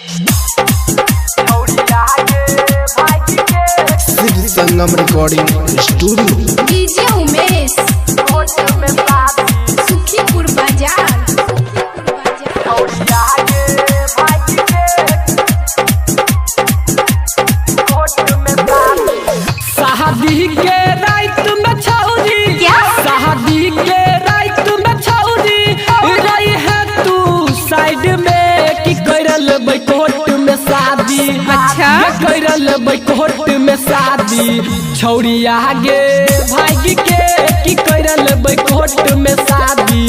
Shiv Sangam recording studio DJ Umesh Sukhipur बाजार शादी के रात में छौरी शादी के रात में छौरी रही है तू साइड में कि करल बैकोट में शादी। अच्छा करल बैकोट में शादी छौरी आगे भाग के कि करल बैकोट में शादी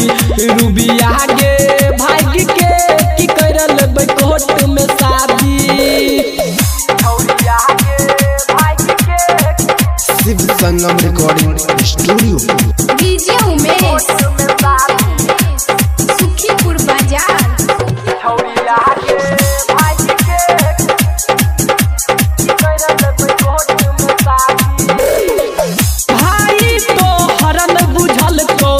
रूबी आगे भाग के कि करल बैकोट में शादी। Shiv Sangam recording studio DJ Umesh Sukhipur बाजार भाई तो हरन बुझल को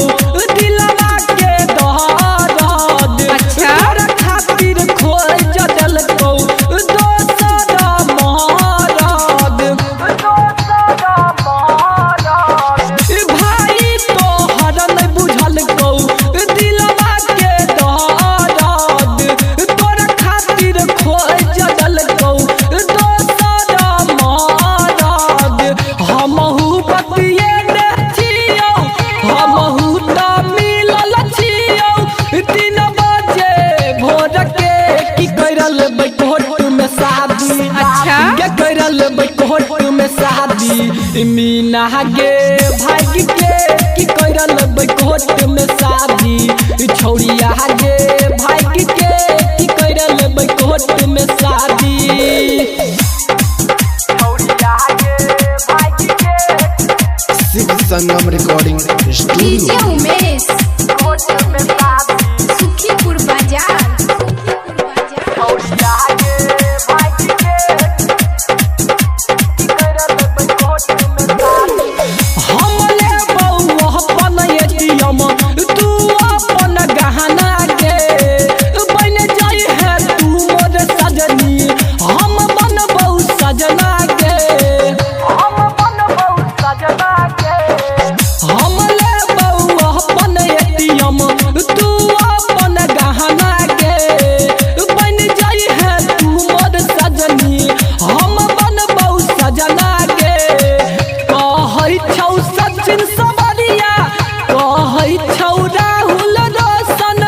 दिलवा के दर्द। अच्छा। तोरा खातिर खोल जदल को दोसर मरद। भाई तो हरन बुझल को दिलवा के दर्द। तोरा खातिर खोल जदल को दोसर मरद। हमहू बतिये ने छियौ हमहू त मिलल छियौ 3 बजे भोर के कि करल बैकोट में शादी। अच्छा। के करल बैकोट में शादी मीना गे भाग के कि करल बैकोट में शादी छौरिया गे भाग के कि करल बैकोट में शादी। Shiv Sangam recording DJ studio Umesh Sukhipur बाजार हमले बउआ अपन एटीएम तू अपन गहना के बन जाई है तू मोर सजनी हम बनबौ सजना के। हमले बउआ अपन एटीएम तू अपन गहना के बन जाई है तू मोर सजनी हम बनबौ सजना के। कहै छौ सचिन सवरिया कहै छौ राहुल रोशन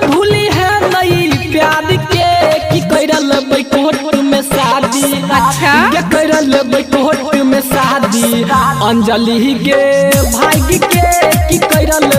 भूली है नई प्यार के कि करल बैकोट में शादी। अच्छा। के करल बैकोट में शादी अंजलि के भाग के कि करल